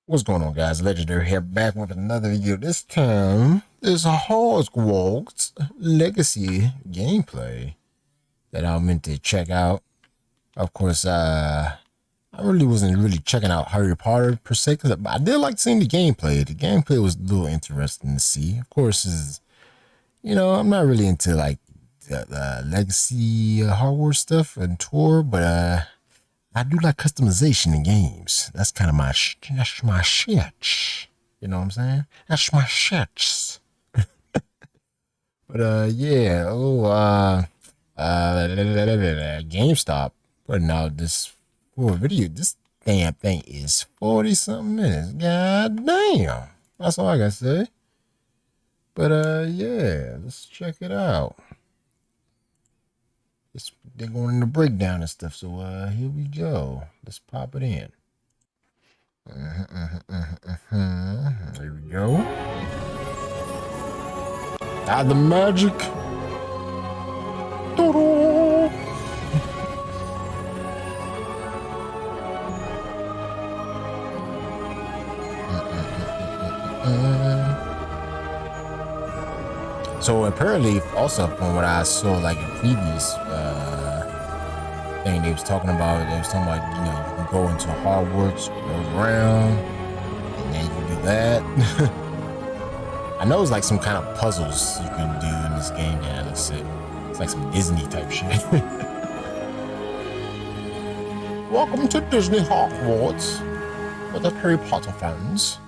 What's going on, guys? Legendary here, back with another video. This time, there's a Hogwarts Legacy gameplay that I meant to check out. Of course, I really wasn't checking out Harry Potter per se, because I did like seeing the gameplay. The gameplay was a little interesting to see. Of course, I'm not really into like the Legacy Hogwarts stuff and tour, but I do like customization in games. That's kind of that's my shit. You know what I'm saying? That's my shits. But yeah. GameStop putting out this full video. This damn thing is 40 something minutes. God damn. That's all I gotta say. But yeah, let's check it out. They're going into breakdown and stuff, so here we go. Let's pop it in. Here we go. The magic. So apparently, also from what I saw, like in previous thing they was talking about, you can go into Hogwarts, go around, and then you can do that. I know it's like some kind of puzzles you can do in this game. Yeah, looks sick. It's like some Disney type shit. Welcome to Disney Hogwarts for the Harry Potter fans.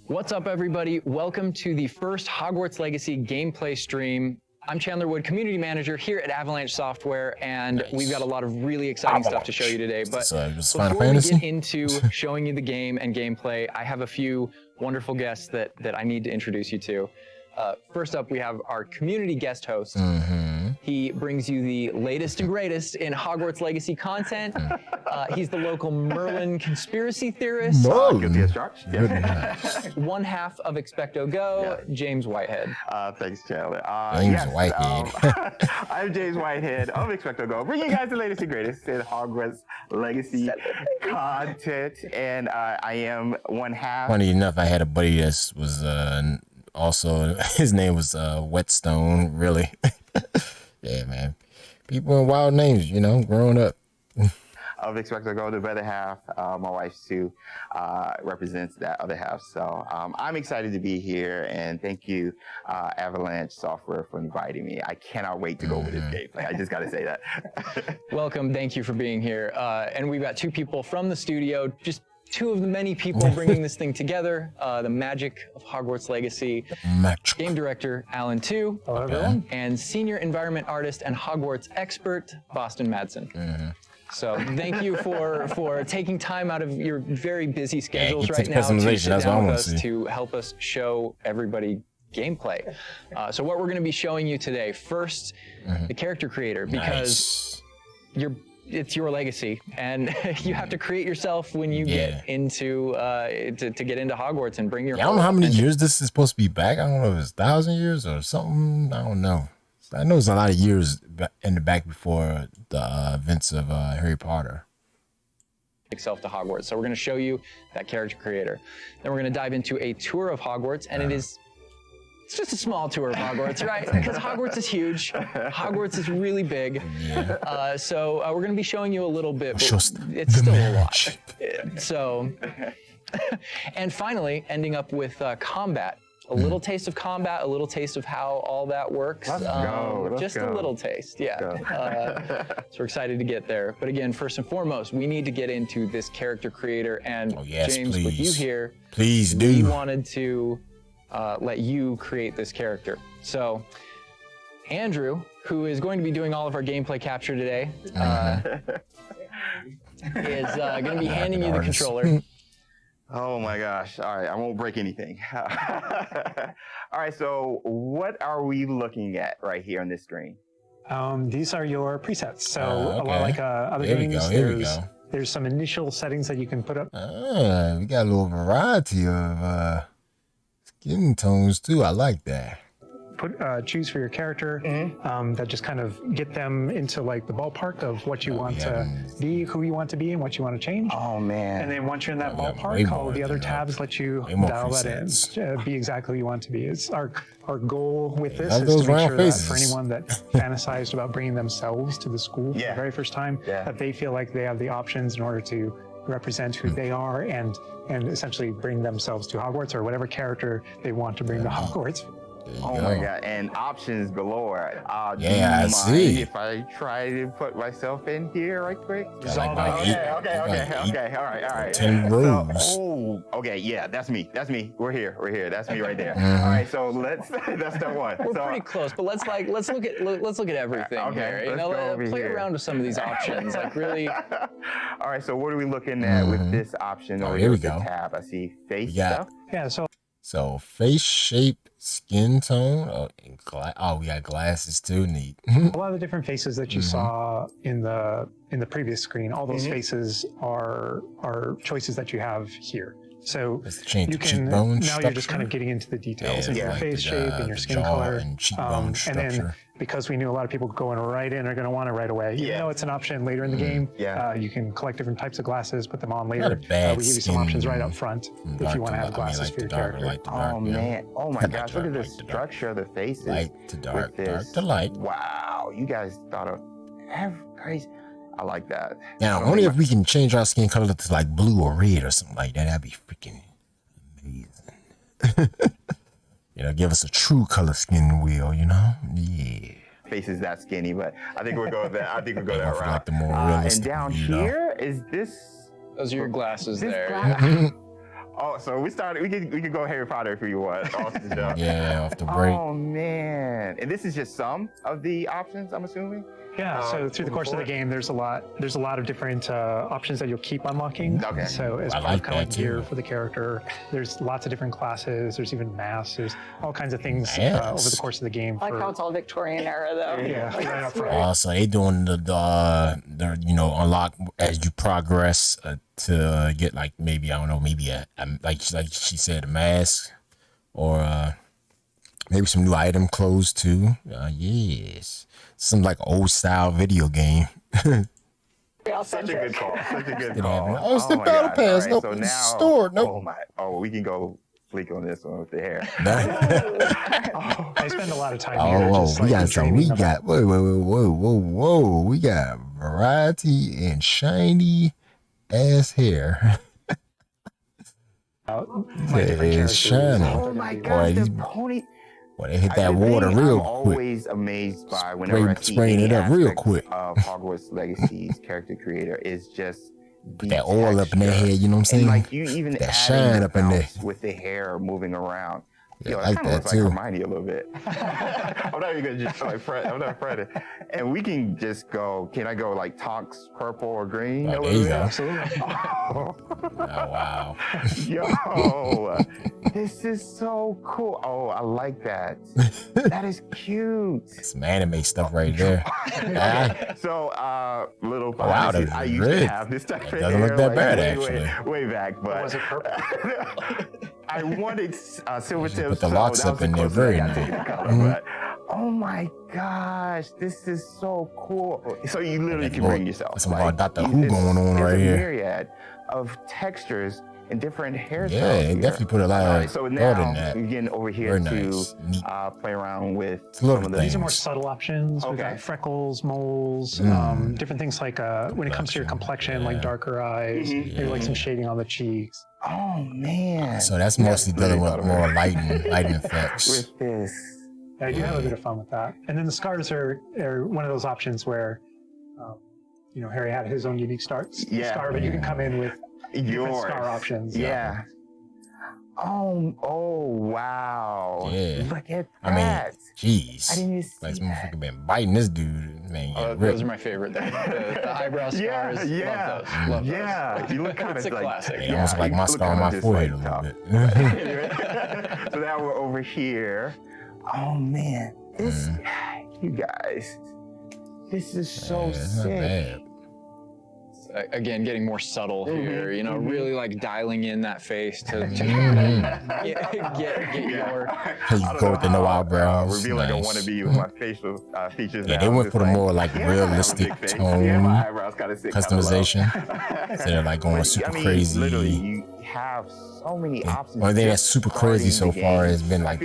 What's up, everybody? Welcome to the first Hogwarts Legacy gameplay stream. I'm Chandler Wood, Community Manager here at Avalanche Software, and we've got a lot of really exciting stuff to show you today. But before we get into showing you the game and gameplay, I have a few wonderful guests that I need to introduce you to. First up, we have our community guest host. He brings you the latest and greatest in Hogwarts Legacy content. He's the local Merlin conspiracy theorist. Guilty as charged. One half of Expecto Go, James Whitehead. Thanks, Chandler. James Whitehead. I'm James Whitehead of Expecto Go, bringing you guys the latest and greatest in Hogwarts Legacy content. And I am one half. Funny enough, I had a buddy that was also, his name was Whetstone, really. Yeah, man. People in wild names, growing up. Of Expecto Go, the other half. My wife, Sue, represents that other half. So I'm excited to be here, and thank you, Avalanche Software, for inviting me. I cannot wait to go over this gameplay. I just got to say that. Welcome. Thank you for being here. And we've got two people from the studio, just two of the many people bringing this thing together. The magic of Hogwarts Legacy. Magic. Game director, Alan Tu. Hello, everyone. And senior environment artist and Hogwarts expert, Boston Madsen. So thank you for taking time out of your very busy schedules right now to sit down with us to help us show everybody gameplay. So what we're going to be showing you today, first, the character creator, because it's your legacy, and you have to create yourself when you get into to get into Hogwarts and bring your. I don't know how many years this is supposed to be back. I don't know if it's 1,000 years or something. I don't know. I know it's a lot of years in the back before the events of Harry Potter. Itself to Hogwarts. So we're going to show you that character creator. Then we're going to dive into a tour of Hogwarts, and it's just a small tour of Hogwarts, right? Because Hogwarts is huge. Hogwarts is really big. Yeah. So we're going to be showing you a little bit, but it's still a lot. So, and finally, ending up with combat. A little taste of combat, a little taste of how all that works. Let's go. Just a little taste, yeah. So we're excited to get there. But again, first and foremost, we need to get into this character creator. And James, with you here, please do. We wanted to let you create this character. So Andrew, who is going to be doing all of our gameplay capture today, is going to be handing you the controller. Oh my gosh. All right, I won't break anything. All right, so what are we looking at right here on this screen? These are your presets. So a lot like other games, there's some initial settings that you can put up. We got a little variety of skin tones too. I like that. choose for your character that just kind of get them into like the ballpark of what you want to be, who you want to be, and what you want to change. Oh man! And then once you're in that ballpark, all the other tabs let you dial that in, be exactly who you want to be. It's our goal with this is to make sure that for anyone that fantasized about bringing themselves to the school for the very first time, that they feel like they have the options in order to represent who they are and essentially bring themselves to Hogwarts or whatever character they want to bring to Hogwarts. Oh my god, and options galore. I see. If I try to put myself in here right quick? Okay. All right. 10 rows. So, okay, yeah, that's me. We're here. That's me right there. All right, so that's step one. We're pretty close, but let's look at everything here. You know, play around with some of these options, like really. All right, so what are we looking at with this option over here we the go. tab? I see face stuff. Yeah, So face shape, skin tone. We got glasses too. Neat. a lot of the different faces that you saw in the previous screen, all those faces are choices that you have here. So you can now you're just kind of getting into the details of your face shape and your skin color, and cheekbone and then because we knew a lot of people going right in are going to want it right away. Even though it's an option later in the game, you can collect different types of glasses, put them on later. We give you some options right up front if you want to have glasses for your character. Oh man! Oh my gosh! Look at the structure of the faces. Light to dark, dark to light. Wow! You guys thought of crazy. I like that. Now, only if we can change our skin color to like blue or red or something like that. That'd be freaking amazing. Give us a true color skin wheel, Yeah. Faces that skinny, but I think we'll go with that. I think we'll go that route. Like the more realistic, and down here is this. Those are your glasses there. Oh, so we could go Harry Potter if you want. Off the break. Oh man! And this is just some of the options, I'm assuming. Yeah, so through the course of the game, there's a lot of different options that you'll keep unlocking. Okay. So as part of kind of like gear for the character, there's lots of different classes. There's even masks. There's all kinds of things over the course of the game. I like how it's all Victorian era, though. Yeah, right up front. So they doing the unlock as you progress to get like maybe I don't know maybe a like she said a mask or maybe some new item clothes too. Yes. Some like old style video game. Such a good call. Oh, it's the battle pass. No, so now, store. Nope. We can go fleek on this one with the hair. I spend a lot of time here. Whoa. We got variety and shiny ass hair. It's shiny. Oh my god, the pony. Well, they hit that water real quick. I'm always amazed by whenever I see spraying it up real quick. Of Hogwarts Legacy's character creator is just put that oil up in their head. You know what I'm saying? And like you even that shine up in there with the hair moving around. Yeah, I like that too. Like Hermione a little bit. I'm not even gonna just like Fred. I'm not Fred. And we can just go. Can I go like Tonks purple or green? There you go. Absolutely. Oh wow. Yo, this is so cool. Oh, I like that. That is cute. Some anime stuff right there. So, little. Wow, that's I used to have this type of hair. Doesn't look that bad actually. Way back, but was it purple? I wanted silver tips. Put the locks up in there, very nice. Oh my gosh, this is so cool. So you literally can bring yourself. Some like, Dr. Who going on right here. Myriad of textures and different hairstyles. Yeah, it definitely put a lot of so now thought in that. we're getting over here to play around with some of the. These are more subtle options. We've got freckles, moles, different things like when it comes to your complexion, like darker eyes, maybe like some shading on the cheeks. Oh man! So that's mostly dealing with more lighting effects. With this. Yeah, I do have a bit of fun with that. And then the scars are one of those options where, Harry had his own unique scar, but you can come in with different scar options. Yeah. Oh, wow. Yeah. Look at that. I mean, jeez. I didn't even see like, this motherfucker been biting this dude. Man, those are my favorite. The eyebrow scars. Yeah. Love those. Yeah. You look kind of it's a classic. Yeah, almost like my scar on my forehead a little bit. So now we're over here. Oh, man. This, you guys, this is so sick. again, getting more subtle here, you know, really like dialing in that face to get your... You go with the no eyebrows. Reveal like I want to be with my facial features. Yeah, they went for the more like realistic tone customization. So they're like going super crazy. Literally, you have so many options. Only thing that's super crazy so far has been like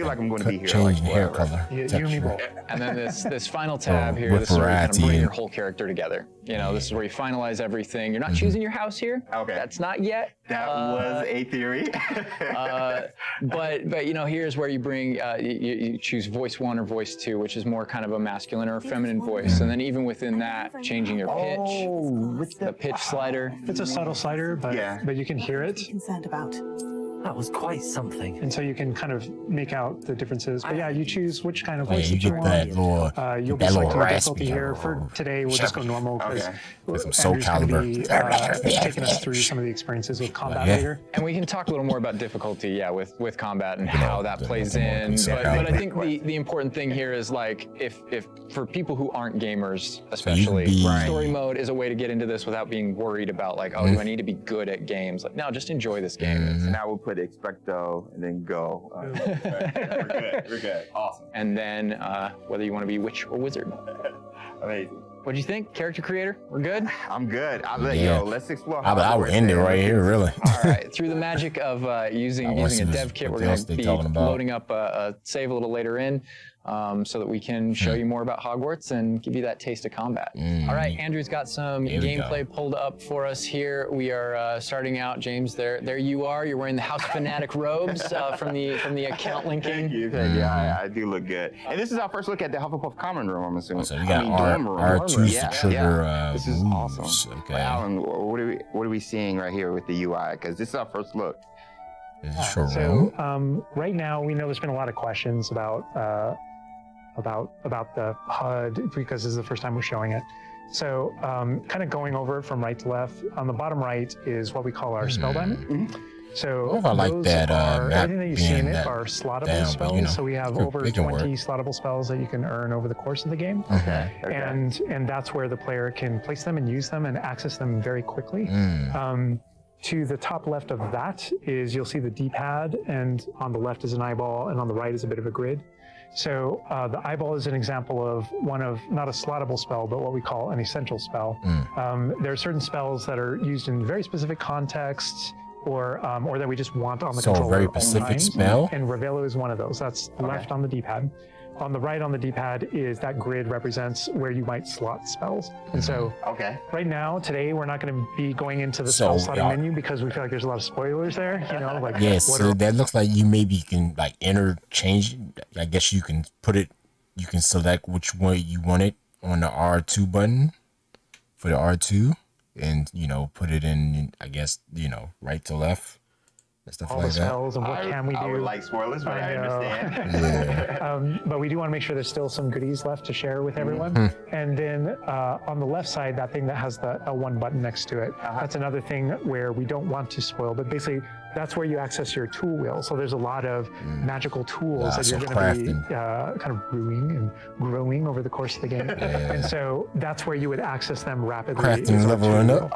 changing hair color. And then this final tab here, this is where you kind of bring your whole character together. You know, this is where you finalize everything. You're not choosing your house here. Okay. That's not yet. That was a theory. But you know, here's where you bring you choose voice 1 or voice 2, which is more kind of a masculine or a feminine voice. And then even within that, changing your pitch, the pitch slider. It's a subtle slider, but you can hear it. Concerned about. That was quite something. And so you can kind of make out the differences. But yeah, you choose which kind of voice you you get want. that little, You'll be selecting the difficulty here. For today, we'll just go normal because with some Soul Calibur. Taking us through some of the experiences with combat later. And we can talk a little more about difficulty, with combat and how that plays in. But I think the important thing here is like if for people who aren't gamers, especially, story mode is a way to get into this without being worried about like, oh, do I need to be good at games? Like, no, just enjoy this game. So now we'll put expecto and then go. We're good. Awesome. And then whether you want to be witch or wizard. Amazing. What do you think, character creator? We're good? I'm good. Yo, let's explore. I would end it right here, really. All right. Through the magic of using a dev kit, we're going to be loading up a save a little later in. So that we can show you more about Hogwarts and give you that taste of combat. All right, Andrew's got some gameplay pulled up for us here. We are starting out, James. There you are. You're wearing the House Fanatic robes from the account linking. Thank you. Yeah, I do look good. And this is our first look at the Hufflepuff common room, I'm assuming. So we got R2's to trigger this is awesome. Okay. Alan, what are we seeing right here with the UI? Because this is our first look. So right now, we know there's been a lot of questions about the HUD because this is the first time we're showing it. So kind of going over it from right to left, on the bottom right is what we call our spell diamond. So I like that, everything that you see in it are slottable spells. You know, so we have over 20 slottable spells that you can earn over the course of the game. And that's where the player can place them and use them and access them very quickly. To the top left of that is you'll see the D-pad, and on the left is an eyeball, and on the right is a bit of a grid. So the eyeball is an example of one of, not a slottable spell, but what we call an essential spell. There are certain spells that are used in very specific contexts, or that we just want on the controller. So a very specific spell? And Revelio is one of those. That's left on the D-pad. On the right on the D-pad is that grid represents where you might slot spells. And so right now, today, we're not going to be going into the spell slotting menu because we feel like there's a lot of spoilers there. You know, like so that looks like you maybe can like interchange. I guess you can put it. You can select which one you want it on the R2 button for the R2, and put it in. I guess right to left. All the spells and what can we do. I would like spoilers, but I understand. But we do want to make sure there's still some goodies left to share with everyone. And then on the left side, that thing that has the L1 button next to it, that's another thing where we don't want to spoil, but basically that's where you access your tool wheel. So there's a lot of magical tools that you're going to be kind of brewing and growing over the course of the game. And so that's where you would access them rapidly. Crafting, leveling up.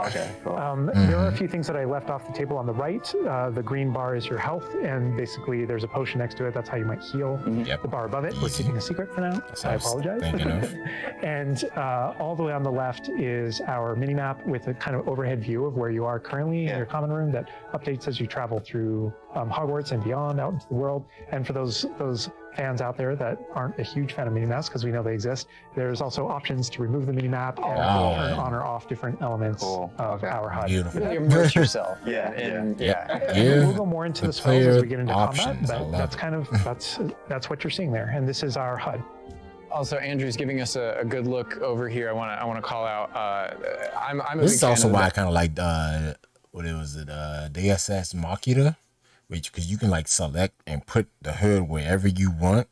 There are a few things that I left off the table on the right. The green bar is your health, and basically there's a potion next to it. That's how you might heal. The bar above it, we're keeping a secret for now. I apologize. And all the way on the left is our mini map with a kind of overhead view of where you are currently in your common room that updates as you travel through Hogwarts and beyond out into the world. And for those fans out there that aren't a huge fan of mini-maps, because we know they exist, there's also options to remove the mini-map and turn on or off different elements of our HUD. Really immerse yourself. We'll go more into the spells as we get into combat, but that's what you're seeing there. And this is our HUD. Also, Andrew's giving us a good look over here. I want to call out. I'm a this big is also fan why I kind of like DSS Machina, because you can like select and put the HUD wherever you want,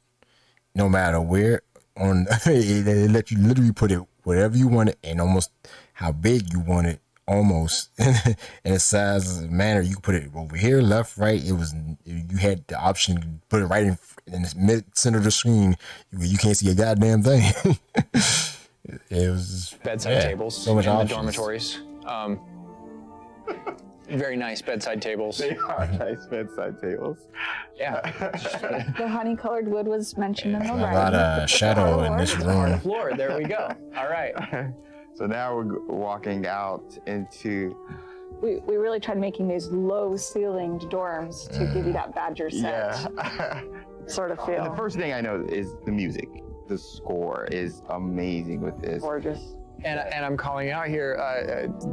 no matter where. They let you literally put it wherever you want it and almost how big you want it, almost in a size manner. You can put it over here, left, right. You had the option to put it right in the mid center of the screen where you can't see a goddamn thing. It was bedside tables so much in options. the dormitories. Very nice bedside tables. They are nice bedside tables. Yeah. The honey-colored wood was mentioned in the A lot of shadow in this room. Floor, there we go. All right. So now we're walking out into... We really tried making these low-ceilinged dorms to give you that Badger set sort of feel. The first thing I know is the music. The score is amazing with this. Gorgeous. And I'm calling out here,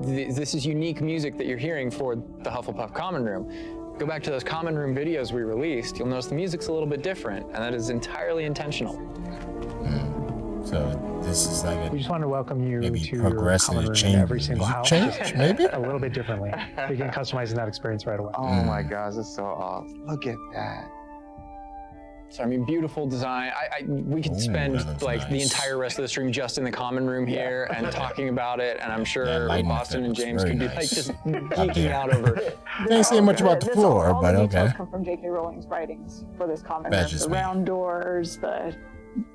this is unique music that you're hearing for the Hufflepuff Common Room. Go back to those Common Room videos we released, you'll notice the music's a little bit different, and that is entirely intentional. So this is like a We just want to welcome you maybe to your progressive common room change, in every single house. change, maybe. A little bit differently. You can customize that experience right away. Oh my gosh, that's so awesome. Look at that. So, I mean, beautiful design. We could spend that looks like the nice. entire rest of the stream just in the common room here and talking about it. And I'm sure lighting Boston and effect James looks could be very like nice. just geeking out over it. Can't say much about the floor, all but the okay. details come from J.K. Rowling's writings for this common room. Badges The me. round doors, the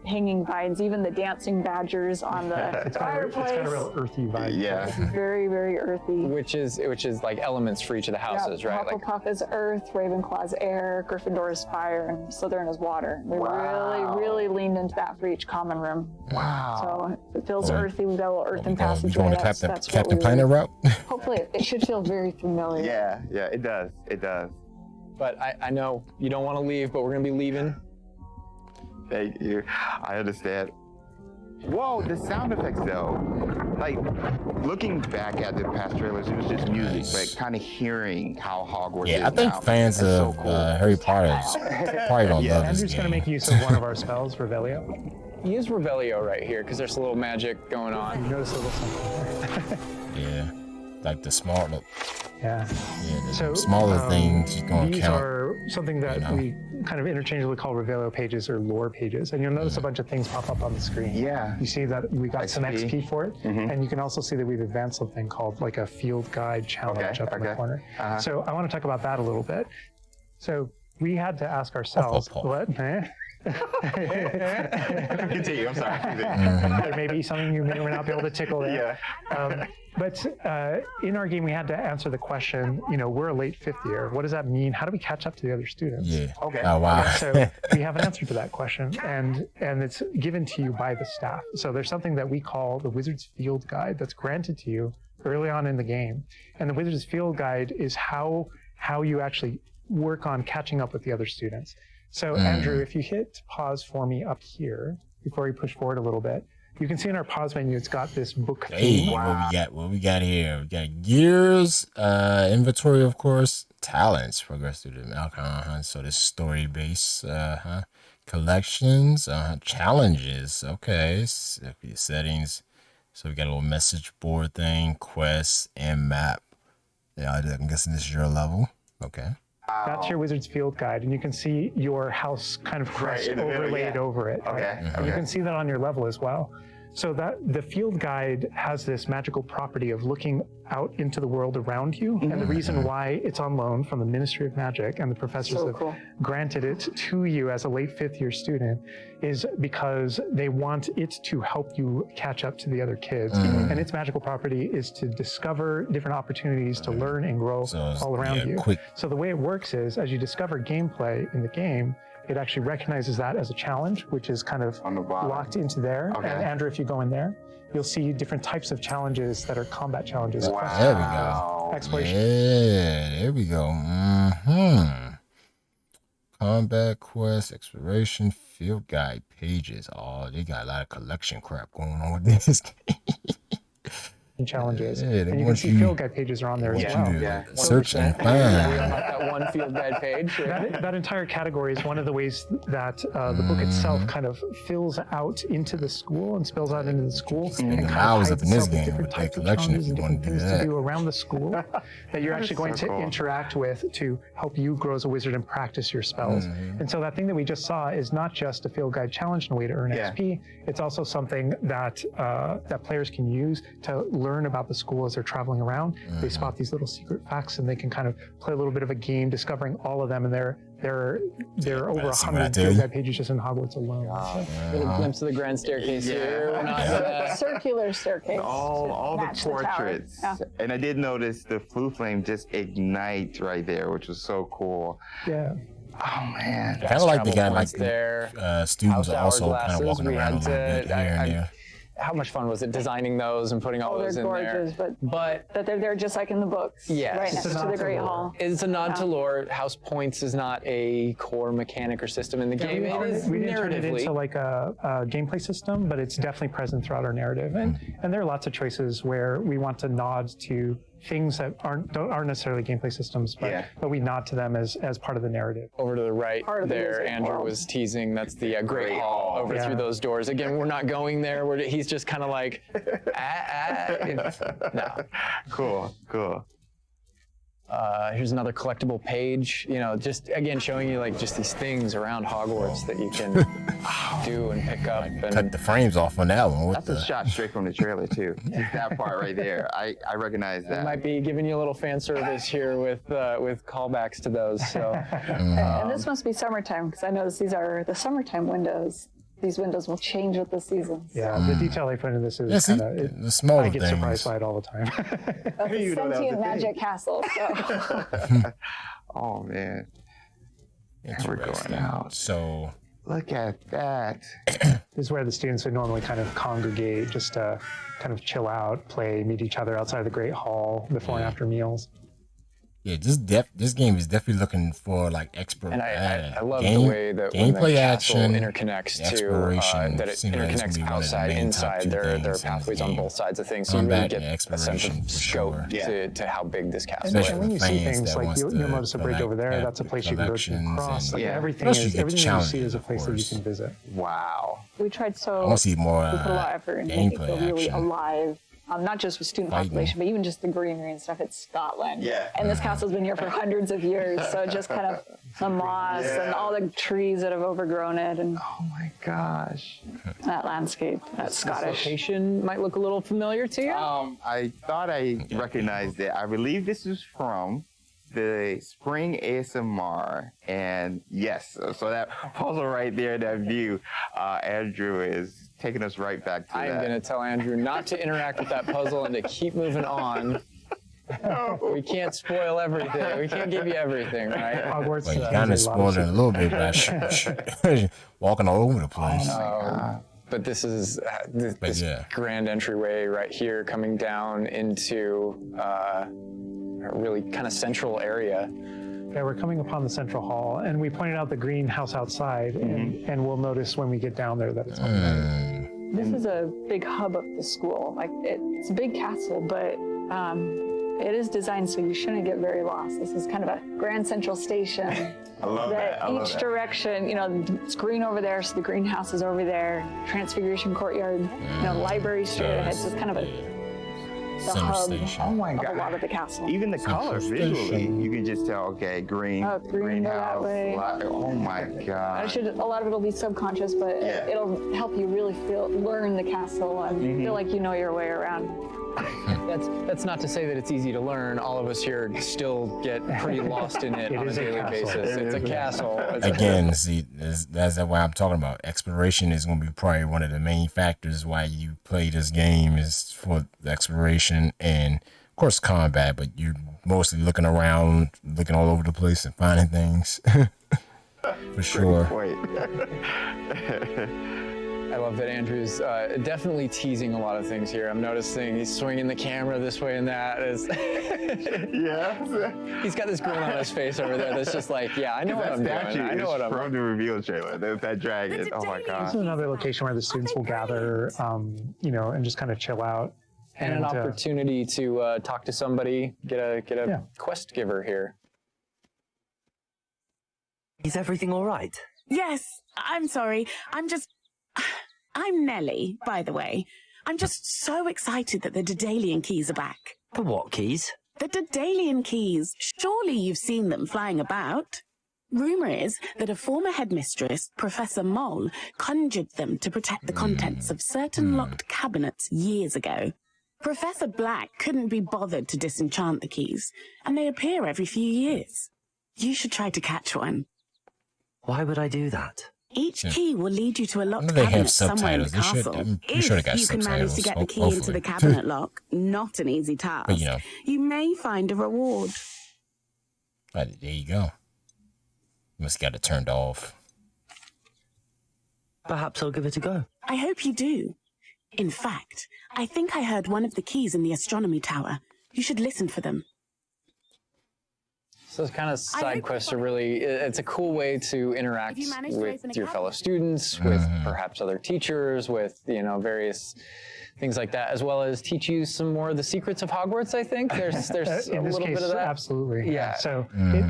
hanging vines, even the dancing badgers on the It's fireplace. got a real earthy vibe. Yeah. Very, very earthy. Which is like elements for each of the houses, right? Like, Hufflepuff is earth, Ravenclaw's air, Gryffindor is fire, and Slytherin is water. We really leaned into that for each common room. Wow. So it feels earthy. We've got a little earthen We passageway. going to That's what Captain we Planet were- route? Hopefully, it should feel very familiar. Yeah, it does. It does. but I know you don't want to leave, but we're going to be leaving. Thank you. I understand. Whoa, the sound effects though. Like, looking back at the past trailers, it was just music, Nice. but kind of hearing how Hogwarts is Yeah, I think now. fans That's of so cool. Harry Potter probably don't love this Andrew's going to game. make use of one of our spells, Revelio. Use Revelio right here because there's a little magic going on. You notice a little something. Yeah, like the small, Yeah. the So, smaller things you're gonna These count. are something that you know. we kind of interchangeably call Revelio pages or lore pages. And you'll notice a bunch of things pop up on the screen. Yeah. You see that we got some XP. XP for it. And you can also see that we've advanced something called like a field guide challenge up in the corner. So I want to talk about that a little bit. So we had to ask ourselves, what? Continue, I'm sorry. There may be something you may or may not be able to tickle there. Yeah. But in our game, we had to answer the question, we're a late fifth year. What does that mean? How do we catch up to the other students? Yeah. Okay. Oh wow. So we have an answer to that question, and it's given to you by the staff. So there's something that we call the Wizard's Field Guide that's granted to you early on in the game. And the Wizard's Field Guide is how you actually work on catching up with the other students. So Andrew, if you hit pause for me up here, before we push forward a little bit, you can see in our pause menu, it's got this book Hey, theme. what we got here? We got gears, inventory, of course, talents, progress through the alcohol, so this story base, collections, challenges, okay, settings. So we got a little message board thing, quests, and map. Yeah, I'm guessing this is your level. Okay. That's your Wizard's Field Guide, and you can see your house kind of crest in the middle, overlaid yeah. over it. Okay. And you can see that on your level as well. So that the field guide has this magical property of looking out into the world around you. And the reason why it's on loan from the Ministry of Magic and the professors So have cool. granted it to you as a late fifth year student is because they want it to help you catch up to the other kids. And its magical property is to discover different opportunities to learn and grow So all around you. quick. So the way it works is as you discover gameplay in the game, it actually recognizes that as a challenge, which is kind of On the bottom. locked into there. Okay. And Andrew, if you go in there, you'll see different types of challenges that are combat challenges. There we go. Exploration. Yeah, there we go. Combat quest, exploration, field guide pages. Oh, they got a lot of collection crap going on with this. Challenges. Yeah, they and you can want see you- field guide pages are on there as What well. you do? Yeah. Search and On find. that one field guide page. That entire category is one of the ways that the book itself kind of fills out into the school and spills out into the school. Spending and kind of hours hides up in this itself with game different with that types of collection if challenges you and want different to do things that. to do around the school that you're actually going so to cool. interact with to help you grow as a wizard and practice your spells. And so that thing that we just saw is not just a field guide challenge and a way to earn Yeah. XP. It's also something that that players can use to learn learn about the school as they're traveling around. They spot these little secret facts, and they can kind of play a little bit of a game discovering all of them. And there are over 100 field guide pages just in Hogwarts alone. Little glimpse of the grand staircase here. We're not, circular staircase. All the portraits. Yeah. And I did notice the blue flame just ignite right there, which was so cool. Yeah. Oh man. Kind of like the guy, like there. students are also glasses. kind of walking We around a had little bit to, here and there. How much fun was it designing those and putting all those They're in gorgeous, there? but that they're there just like in the books. Yes. Right next to the Great Hall. It's a nod to lore. House points is not a core mechanic or system in the game. It is We didn't turn it narratively. into like a gameplay system, but it's definitely present throughout our narrative. And there are lots of choices where we want to nod to things that aren't necessarily gameplay systems, but we nod to them as part of the narrative. Over to the right Part of the there, music Andrew world. was teasing. That's the Great Hall over Yeah. through those doors. Again, we're not going there. He's just kind of like, no. Cool. Here's another collectible page. You know, just again showing you like just these things around Hogwarts that you can do and pick up. Cut And the frames off on that one. That's a shot straight from the trailer too. Just that part right there. I recognize I that. might be giving you a little fan service here with callbacks to those. So And this must be summertime, because I noticed these are the summertime windows. These windows will change with the seasons. Yeah, the detail they put into this is see, kind of, the smaller I get things. surprised by it all the time. That's a sentient magic castle. So. Oh man. We're going Interesting. out. So Look at that. This is where the students would normally kind of congregate, just to kind of chill out, play, meet each other outside of the Great Hall before and after meals. yeah, this game is definitely looking for like expert. and I love the way that when the gameplay castle action, interconnects to exploration, that it seems like it's interconnects gonna be one of the outside, main top inside. two There are things in the pathways on game. both sides of things, so you really Combat get and a sense exploration, of for scope sure. to how big this castle Especially is. When you see fans things that like wants you'll to notice a bridge collect over there, that that's a place you can go to collections cross. and- Like everything Plus you is get everything you challenges, see is a of place that you course. can visit. Wow. We tried I want to see more we put a lot of effort in making it gameplay feel really action. alive. Not just with student Fighting. population, but even just the greenery and stuff. It's Scotland. Yeah. And this castle's been here for hundreds of years, so just kind of the moss and all the trees that have overgrown it, and Oh my gosh. that landscape, that This Scottish. location might look a little familiar to you. I thought I recognized it. I believe this is from the Spring ASMR, and yes, so that puzzle right there, that view, Andrew is taking us right back to I'm that. going to tell Andrew not to interact with that puzzle and to keep moving on. We can't spoil everything. We can't give you everything, right? Hogwarts Well, you has kind a of lot spoiled it a little bit by walking all over the place. But this is this yeah. grand entryway right here coming down into a really kind of central area. Yeah, we're coming upon the central hall, and we pointed out the greenhouse outside, and we'll notice when we get down there that it's on there. This is a big hub of the school. Like it's a big castle, but it is designed so you shouldn't get very lost. This is kind of a grand central station. I love that. I love Each that. direction, it's green over there, so the greenhouse is over there. Transfiguration courtyard, library straight ahead. So it's kind of the Center hub station. Oh my of a God. lot of the castle. Even the color visually, station. you can just tell, okay, green, Oh, green, go that greenhouse. way. Oh my God. A lot of it'll be subconscious, but Yeah. it'll help you really learn the castle and feel like you know your way around. That's not to say that it's easy to learn. All of us here still get pretty lost in it on a is a daily castle. basis. It's a castle. It's Again, see, that's why I'm talking about. Exploration is going to be probably one of the main factors why you play this game, is for the exploration and, of course, combat, but you're mostly looking around, looking all over the place and finding things. For sure. Wait. I love that Andrew's definitely teasing a lot of things here. I'm noticing he's swinging the camera this way and that. Yes. He's got this grin on his face over there that's just like, yeah, I know what I'm doing. I know what I'm from the reveal trailer. There's that dragon. Oh my This God. is another location where the students will gather, and just kind of chill out. And an opportunity to talk to somebody, get a quest giver here. Is everything all right? Yes, I'm sorry. I'm Nellie, by the way. I'm just so excited that the Daedalian keys are back. The what keys? The Daedalian keys. Surely you've seen them flying about. Rumour is that a former headmistress, Professor Moll, conjured them to protect the contents of certain locked cabinets years ago. Professor Black couldn't be bothered to disenchant the keys, and they appear every few years. You should try to catch one. Why would I do that? Each key will lead you to a locked they have cabinet somewhere in the subtitles. castle. I'm pretty sure they got If you can manage to subtitles, get the key hopefully. into the cabinet lock, not an easy task, But, you know. you may find a reward. But there you go. Must got it turned off. Perhaps I'll give it a go. I hope you do. In fact, I think I heard one of the keys in the astronomy tower. You should listen for them. So those kind of side quests are really, it's a cool way to interact with your fellow students, with perhaps other teachers, with, you know, various things like that, as well as teach you some more of the secrets of Hogwarts, I think. There's a little bit of that. Absolutely. Yeah. So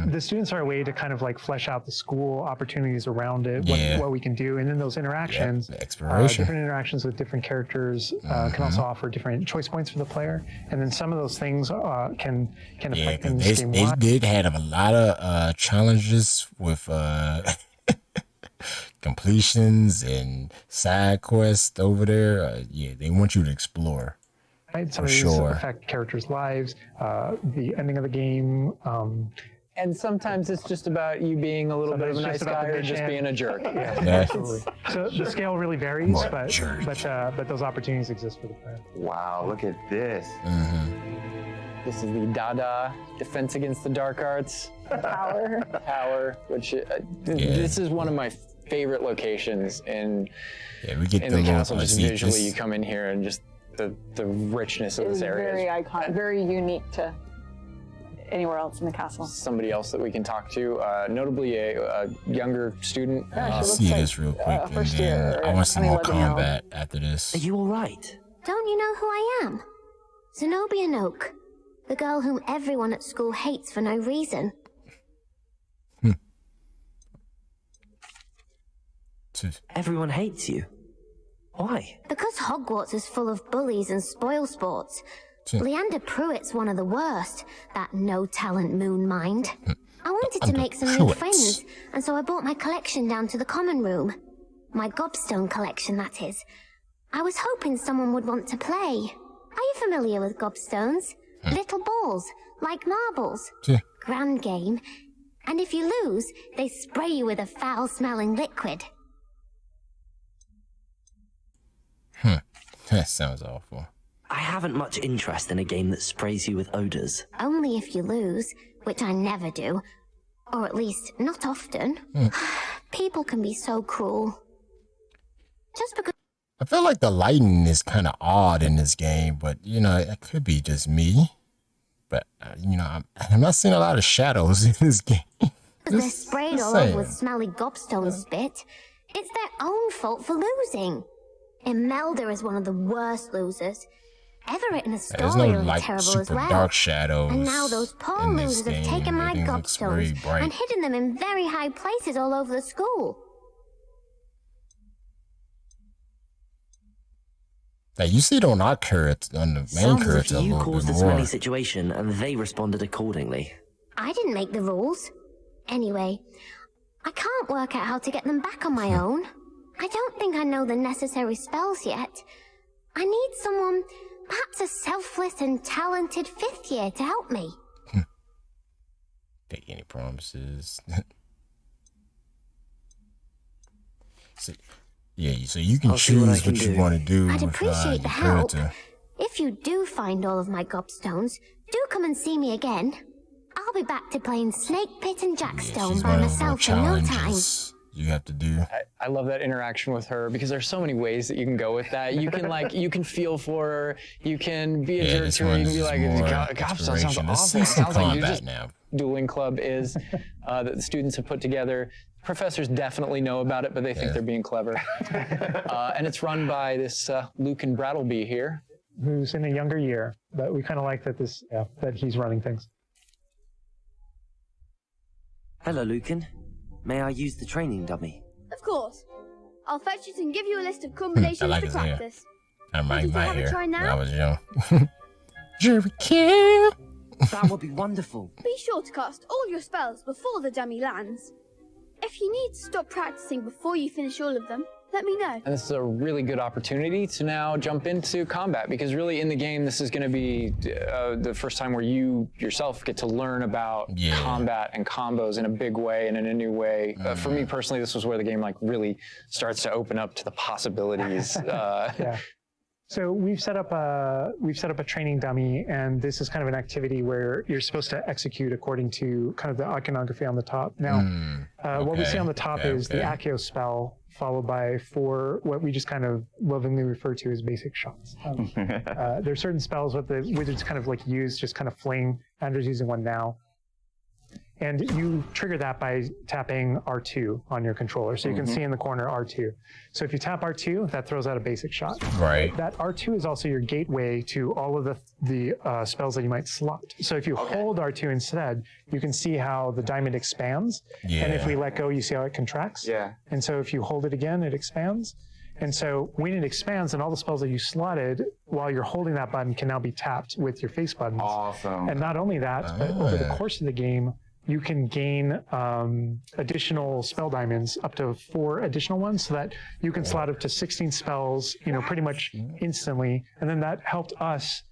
the students are a way to kind of like flesh out the school opportunities around it, what we can do. And then those interactions, exploration. different interactions with different characters can also offer different choice points for the player. And then some of those things can affect them. They did have a lot of challenges with completions and side quests over there. Yeah, they want you to explore. Right? Some of these affect characters' lives, the ending of the game. And sometimes it's just about you being a little bit of a nice guy or just being a jerk. Yeah, absolutely. So the scale really varies, but those opportunities exist for the player. Wow, look at this. This is the Dada Defense Against the Dark Arts Tower, which this is one of my favorite locations in the castle. Just visually, you come in here and just the richness of this area. Very iconic, very unique to anywhere else in the castle. Somebody else that we can talk to, notably a younger student. See this real quick, and then I want to see more combat after this. Are you all right? Don't you know who I am? Zenobia Noak, the girl whom everyone at school hates for no reason. Everyone hates you. Why? Because Hogwarts is full of bullies and spoil sports. Leander Pruitt's one of the worst, that no-talent moon mind. I wanted to make some new friends, and so I brought my collection down to the common room. My gobstone collection, that is. I was hoping someone would want to play. Are you familiar with gobstones? Little balls, like marbles. Grand game. And if you lose, they spray you with a foul-smelling liquid. That sounds awful. I haven't much interest in a game that sprays you with odors. Only if you lose, which I never do. Or at least, not often. People can be so cruel. Just because... I feel like the lighting is kind of odd in this game, but, you know, it could be just me. But, you know, I'm not seeing a lot of shadows in this game. They're sprayed all over with smelly gobstone spit. It's their own fault for losing. Imelda is one of the worst losers. Everett and Astoria are terrible as well. Dark shadows. And now those poor losers have taken my gobstones and hidden them in very high places all over the school. Now, you see it on our character, on the main character, a little bit more. You caused a smelly situation and they responded accordingly. I didn't make the rules. Anyway, I can't work out how to get them back on my own. I don't think I know the necessary spells yet. I need someone, perhaps a selfless and talented fifth year to help me. Take any promises. So you can choose what you want to do. I'd appreciate your the help. character. If you do find all of my gobstones, do come and see me again. I'll be back to playing Snake Pit and Jackstone by myself in no time. You have to do. I love that interaction with her because there's so many ways that you can go with that. You can you can feel for her. You can be a jerk to her. You can be like, gobstone sounds awful. It sounds like you're just dueling club is that the students have put together. Professors definitely know about it, but they think they're being clever. And it's run by this Lucan Brattleby here, who's in a younger year. But we kind of like that that he's running things. Hello, Lucan. May I use the training dummy? Of course. I'll fetch it and give you a list of combinations to practice. I'm right here. Try now? When I was young. Jerry Kill. That would be wonderful. Be sure to cast all your spells before the dummy lands. If you need to stop practicing before you finish all of them, let me know. And this is a really good opportunity to now jump into combat, because really in the game, this is going to be the first time where you yourself get to learn about combat and combos in a big way and in a new way. For me personally, this was where the game like really starts to open up to the possibilities. Yeah. So we've set up a training dummy, and this is kind of an activity where you're supposed to execute according to kind of the iconography on the top. Now, what we see on the top is the Accio spell, followed by 4 what we just kind of lovingly refer to as basic shots. There are certain spells what the wizards kind of like use, just kind of fling. Andrew's using one now. And you trigger that by tapping R2 on your controller. So you can see in the corner R2. So if you tap R2, that throws out a basic shot. Right. That R2 is also your gateway to all of the spells that you might slot. So if you hold R2 instead, you can see how the diamond expands. Yeah. And if we let go, you see how it contracts. Yeah. And so if you hold it again, it expands. And so when it expands, then all the spells that you slotted while you're holding that button can now be tapped with your face buttons. Awesome. And not only that, but over the course of the game, you can gain additional spell diamonds, up to 4 additional ones, so that you can slot up to 16 spells, pretty much instantly. And then that helped us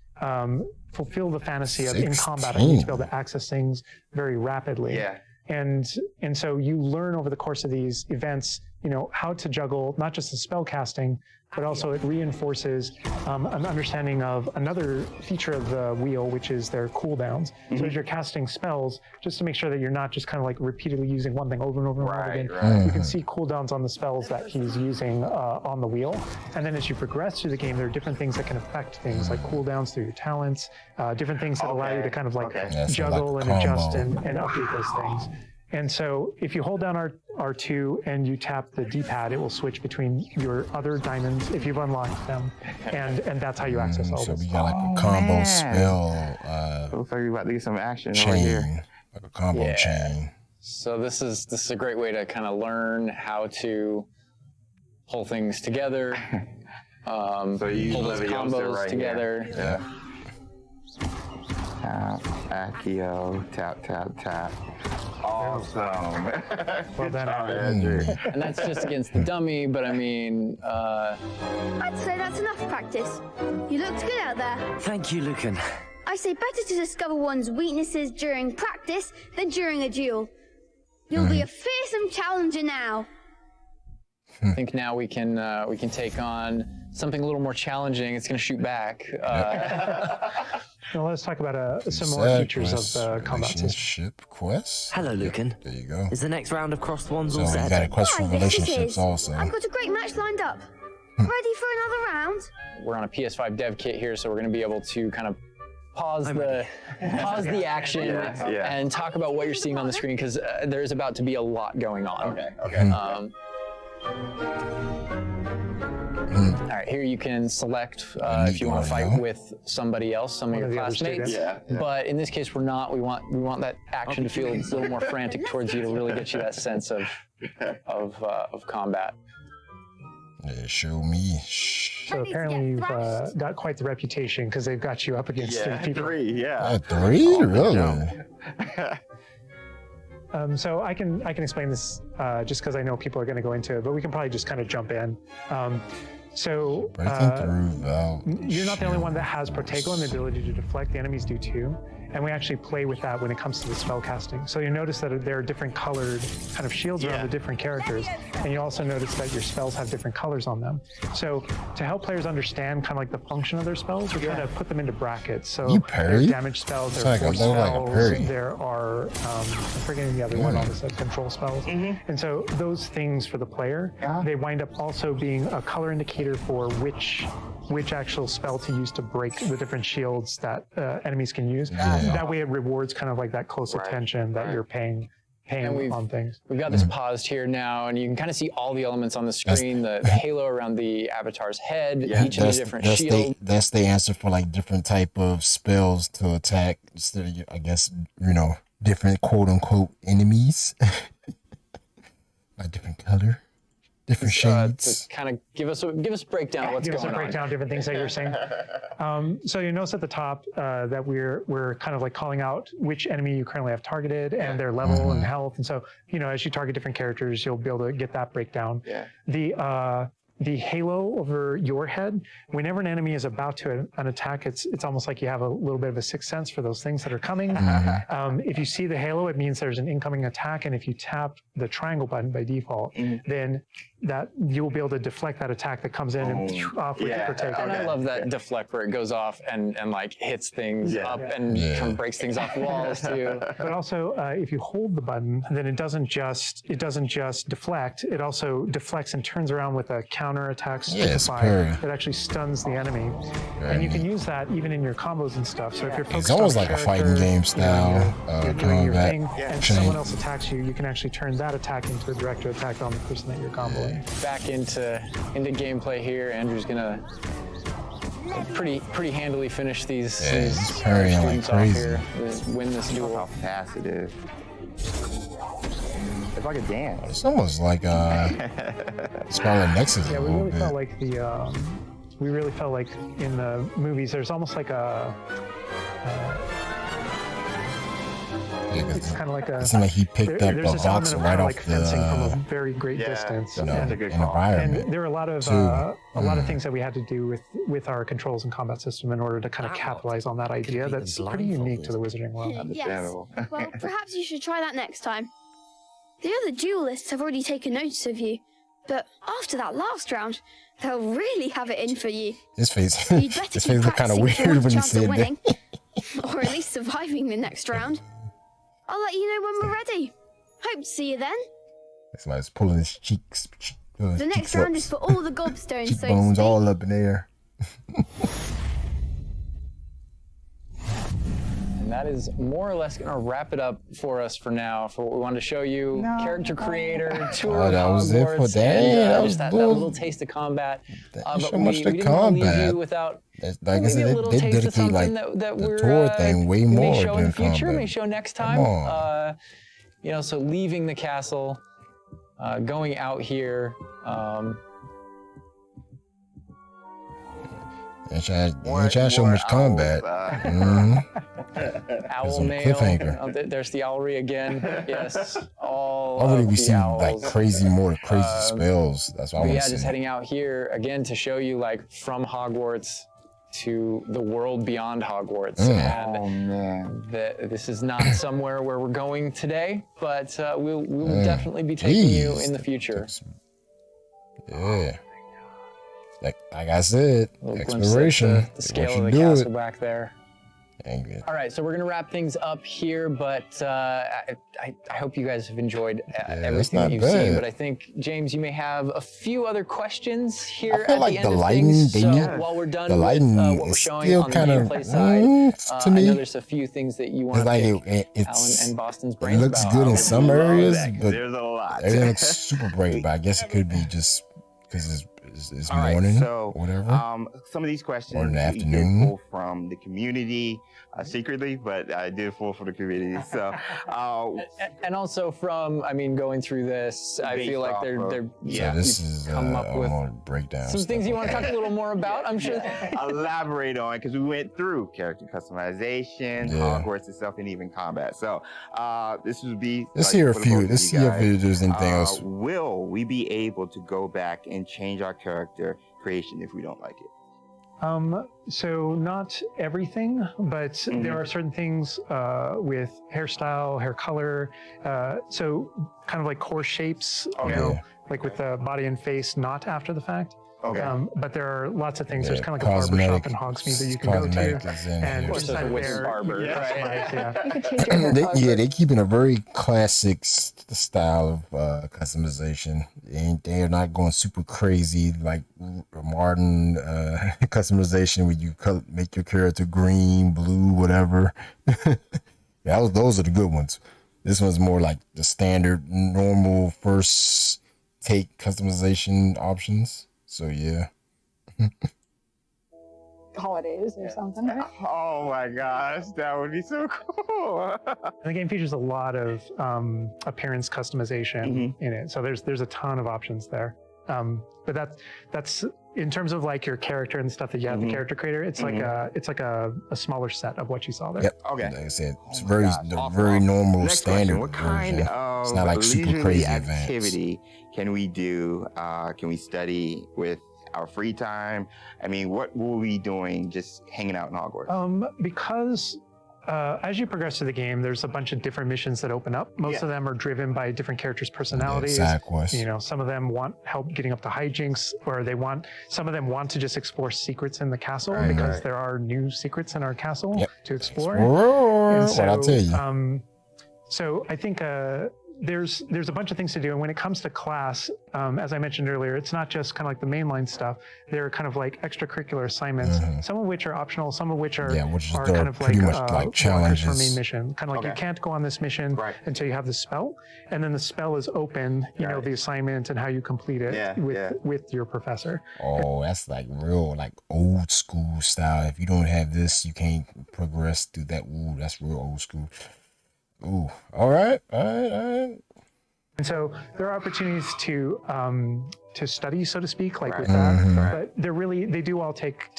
fulfill the fantasy of in combat, I need to be able to access things very rapidly. Yeah. And so you learn over the course of these events, how to juggle not just the spell casting, but also it reinforces an understanding of another feature of the wheel, which is their cooldowns. So as you're casting spells, just to make sure that you're not just kind of like repeatedly using one thing over and over and over again, you can see cooldowns on the spells that he's using on the wheel. And then as you progress through the game, there are different things that can affect things, like cooldowns through your talents, different things that allow you to kind of like juggle and adjust and update those things. And so if you hold down R2 and you tap the D-pad, it will switch between your other diamonds if you've unlocked them. And that's how you access all so this. So we got like a combo spell looks like we're about to get some action chain, over here. like a combo chain. So this is a great way to kind of learn how to pull things together, so you pull those combos right together. Here. Yeah. Tap, Accio, tap, tap, tap. Awesome. Well done, Andrew. And that's just against the dummy, but I mean... I'd say that's enough practice. You looked good out there. Thank you, Lucan. I say better to discover one's weaknesses during practice than during a duel. You'll be a fearsome challenger now. I think now we can take on something a little more challenging. It's going to shoot back. Now let's talk about some more features of the combat system. Quest. Hello, Lucan. There you go. Is the next round of crossed wands So all you set? got a quest for relationships also. I've got a great match lined up. Ready for another round? We're on a PS5 dev kit here, so we're going to be able to kind of pause the action and talk about what you're seeing on the screen, because there's about to be a lot going on. Okay. All right, here you can select if you want to fight with somebody else, some of your classmates. But in this case, we're not. We want that action to feel a little more frantic towards you to really get you that sense of combat. Yeah, show me. So apparently you've got quite the reputation, because they've got you up against 3 people. 3, yeah. 3? Really? So I can explain this just because I know people are going to go into it, but we can probably just kind of jump in. So you're not the only one that has Protego and the ability to deflect. The enemies do too. And we actually play with that when it comes to the spell casting. So you notice that there are different colored kind of shields around the different characters. And you also notice that your spells have different colors on them. So to help players understand kind of like the function of their spells, we're trying to put them into brackets. So there are damage spells, there are force spells, there are, I'm forgetting the other one, all this control spells. And so those things for the player, they wind up also being a color indicator for which actual spell to use to break the different shields that enemies can use. That way it rewards kind of like that close attention that you're paying on things. We've got this paused here now, and you can kind of see all the elements on the screen, the halo around the avatar's head, each of the different shields. That's the answer for like different type of spells to attack, I guess, different quote-unquote enemies. A different color. different shades. To kind of give us a breakdown of what's going on. Give us a breakdown of different things that you're saying. So you notice at the top that we're kind of like calling out which enemy you currently have targeted and their level and health. And so, as you target different characters, you'll be able to get that breakdown. Yeah. The halo over your head, whenever an enemy is about to an attack, it's almost like you have a little bit of a sixth sense for those things that are coming. If you see the halo, it means there's an incoming attack, and if you tap the triangle button by default, then that you will be able to deflect that attack that comes in and off with the protect. And I love that deflect where it goes off and like hits things up and kind of breaks things off walls too. But also, if you hold the button, then it doesn't just deflect. It also deflects and turns around with a counter attack that actually stuns the enemy. And you can use that even in your combos and stuff. So if you're focused it's almost like a fighting game style you're doing your thing, and someone else attacks you, you can actually turn that attack into a direct attack on the person that you're comboing. Back into gameplay here. Andrew's gonna pretty handily finish these parrying like crazy. Win this duel. How fast it is. It's like a dance. It's almost like Scarlet Nexus. Yeah, we really felt like in the movies there's almost like a it's kind of like a. It seemed like he picked up a box right off fencing from a very great distance. Environment. And there were a lot of things that we had to do with our controls and combat system in order to kind of capitalize on that idea. That's pretty unique to the Wizarding world. Yes. Well, perhaps you should try that next time. The other duelists have already taken notice of you, but after that last round, they'll really have it in for you. His face looked kind of weird when he said that. Or at least surviving the next round. I'll let you know when we're ready. Hope to see you then. Somebody's pulling his cheeks. The next round is for all the gobstones, so bones all up in the air. And that is more or less going to wrap it up for us for now, for what we wanted to show you. Character creator, tour of was it for Hogwarts, that? Just that little taste of combat. But so much we to didn't want to leave combat. you without Like I said, they dedicate like the tour thing way more may show in than the future, combat. may show next time. So leaving the castle, going out here. Ain't trying to show much combat. Owl mail. There's the owlry again. Yes. Already we see like crazy spells. That's what I want to see. Just heading out here again to show you like from Hogwarts to the world beyond Hogwarts. And this is not somewhere where we're going today, but we will definitely be taking you in the future. Yeah. Like I said, exploration. The scale of the castle back there. Dang good. All right, so we're gonna wrap things up here, but I hope you guys have enjoyed everything that you've seen. But I think, James, you may have a few other questions here at the end of things. So while we're done with what we're showing on the gameplay side, to me, I know there's a few things that you want to pick Alan and Boston's brains It looks about. good in some areas, but there's a lot. Everything looks super bright. But I guess it could be just because it's morning, so, whatever. Some of these questions or in the we afternoon. did pull from the community secretly, but I did pull from the community. So, and also from, going through this, I feel like they're So this is come up with breakdown. some things you want to talk a little more about. I'm sure. Elaborate on, because we went through character customization, Hogwarts itself, and even combat. So this would be. Let's hear a few. Let's see if there's anything else. Will we be able to go back and change our character creation if we don't like it? So not everything, but there are certain things with hairstyle, hair color, so kind of like core shapes, like with the body and face, not after the fact. But there are lots of things. There's kind of like a barbershop in Hogsmeade that you can go to, and inside of there, barber. They keep in a very classic style of customization. They're not going super crazy like modern customization where you make your character green, blue, whatever. Those are the good ones. This one's more like the standard, normal first take customization options. So holidays or something, right? Oh my gosh, that would be so cool. The game features a lot of appearance customization in it, so there's a ton of options there. But that's in terms of like your character and stuff that you have, the character creator. It's like a smaller set of what you saw there. Yep. Okay. Like I said, it's very normal Next standard question. What kind version. of It's not like super leisurely crazy activity can we do? Can we study with our free time? I mean, what will we be doing just hanging out in Hogwarts? Because as you progress through the game, there's a bunch of different missions that open up. Most of them are driven by different characters' personalities. Side quests. You know, some of them want help getting up to hijinks, or some of them want to just explore secrets in the castle because there are new secrets in our castle to explore. And so, what I'll tell you. So I think there's a bunch of things to do. And when it comes to class, as I mentioned earlier, it's not just kind of like the mainline stuff. There are kind of like extracurricular assignments, some of which are optional, some of which are kind of like challenges for main mission. Kind of like you can't go on this mission until you have the spell, and then the spell is open. You know, the assignment and how you complete it with your professor. Oh, that's like real like old school style. If you don't have this, you can't progress through that. Ooh, that's real old school. Ooh, all right. And so there are opportunities to study, so to speak, like with that. But they do all take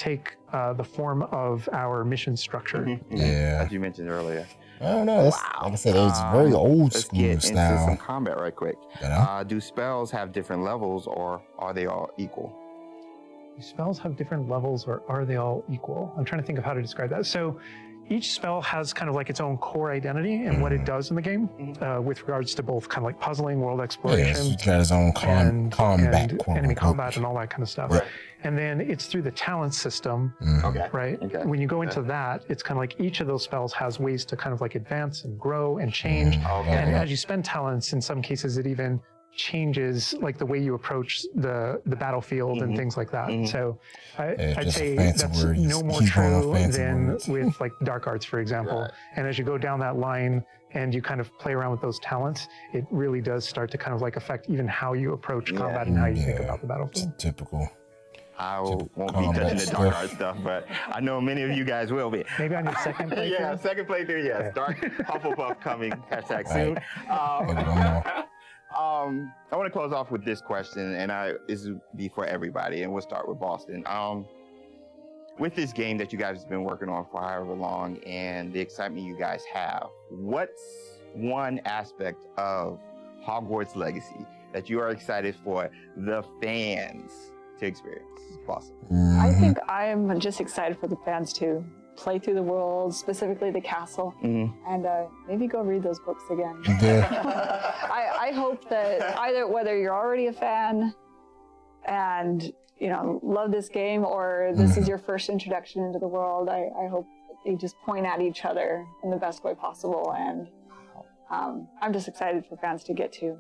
the form of our mission structure. Yeah, as you mentioned earlier. I don't know. Like I said, it's very old school let's get style. into some combat right quick. You know? Do spells have different levels, or are they all equal? Do spells have different levels, or are they all equal? I'm trying to think of how to describe that. So each spell has kind of like its own core identity and what it does in the game with regards to both kind of like puzzling, world exploration, it's got its own combat, and enemy combat and all that kind of stuff. And then it's through the talent system, right? When you go into that, it's kind of like each of those spells has ways to kind of like advance and grow and change. And as you spend talents, in some cases, it even changes like the way you approach the battlefield and things like that. So I'd say that's no more true than with like dark arts, for example. And as you go down that line and you kind of play around with those talents, it really does start to kind of like affect even how you approach combat and how you think about the battlefield. Typical. I won't be touching the dark art stuff, but I know many of you guys will be. Maybe on your second playthrough? Second playthrough, yes. Okay. Dark Hufflepuff coming, #soon. I want to close off with this question, and this will be for everybody, and we'll start with Boston. With this game that you guys have been working on for however long, and the excitement you guys have, what's one aspect of Hogwarts Legacy that you are excited for the fans to experience? Boston. I think I'm just excited for the fans to play through the world, specifically the castle, and maybe go read those books again. I hope that whether you're already a fan and love this game, or this is your first introduction into the world, I hope they just point at each other in the best way possible. And I'm just excited for fans to get to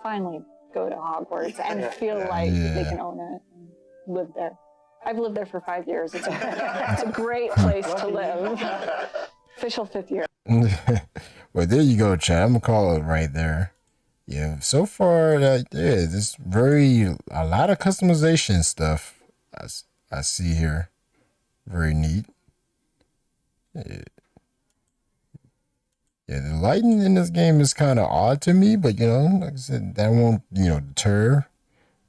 finally go to Hogwarts and feel like they can own it and live there. I've lived there for 5 years. It's a great place to live. Official 5th year. Well, there you go, Chad. I'm going to call it right there. Yeah, so far, there's a lot of customization stuff I see here. Very neat. Yeah, the lighting in this game is kind of odd to me, but, like I said, that won't, deter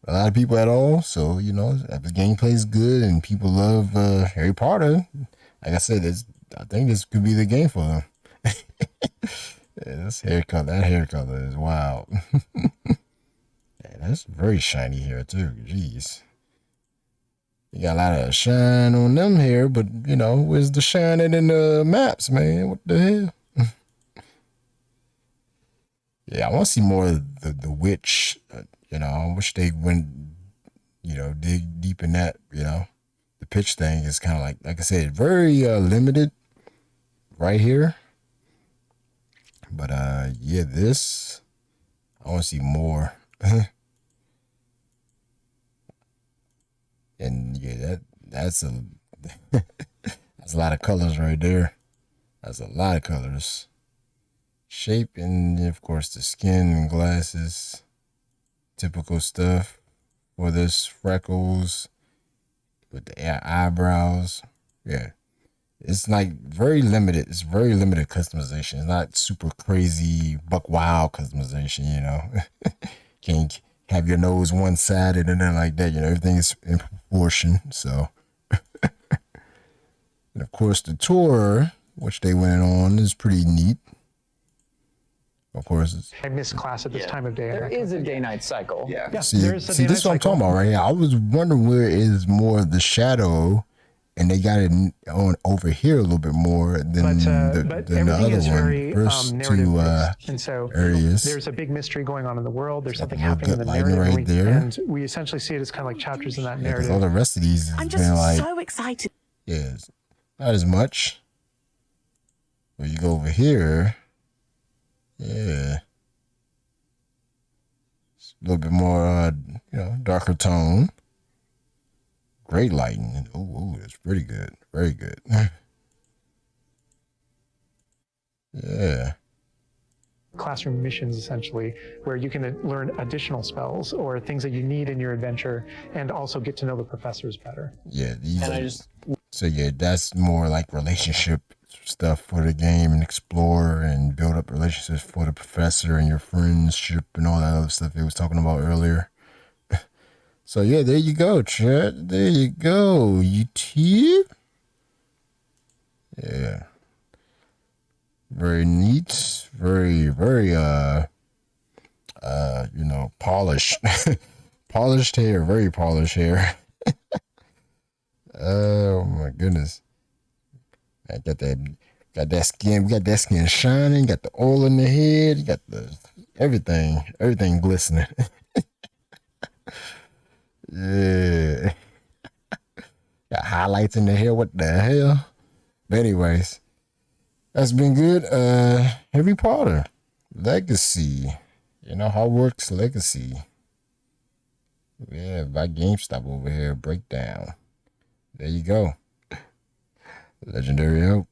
a lot of people at all. So, if the gameplay is good and people love Harry Potter, like I said, I think this could be the game for them. That hair color is wild. That's very shiny hair too. Jeez. You got a lot of shine on them hair, but, where's the shining in the maps, man? What the hell? Yeah, I want to see more of the witch. I wish they went, dig deep in that. The pitch thing is kind of like I said, very limited right here. But this I want to see more. And that's a that's a lot of colors right there. That's a lot of colors. Shape and of course the skin and glasses. Typical stuff for this, freckles with the eyebrows. Yeah. It's like very limited. It's very limited customization. It's not super crazy buck wild customization, Can't have your nose one-sided and then like that. You know, everything is in proportion. So, and of course, the tour, which they went on, is pretty neat. Of course, I miss class at this time of day. There is a day-night cycle. Yeah. See, this is what I'm talking about right here. I was wondering where is more of the shadow, and they got it on over here a little bit more than the other one. First two and so areas. There's a big mystery going on in the world. There's something happening in the narrative, and we essentially see it as kind of like chapters in that narrative. All the rest of these has been like, so excited. Yeah, not as much. When you go over here, yeah, it's a little bit more, darker tone. Great lighting. Oh, it's pretty good. Very good. Yeah. Classroom missions, essentially, where you can learn additional spells or things that you need in your adventure, and also get to know the professors better. Yeah, that's more like relationship stuff for the game, and explore and build up relationships for the professor and your friendship and all that other stuff he was talking about earlier. So yeah, there you go, chat. There you go, YouTube. Yeah. Very neat. Very, very polished. Polished hair, very polished hair. Oh my goodness. I got that skin, we got that skin shining, got the oil in the head, you got the everything glistening. Yeah. Got highlights in the hair, what the hell? But anyways, that's been good. Harry Potter Legacy. Hogwarts Legacy. Yeah, by GameStop over here, breakdown. There you go. Legendary out.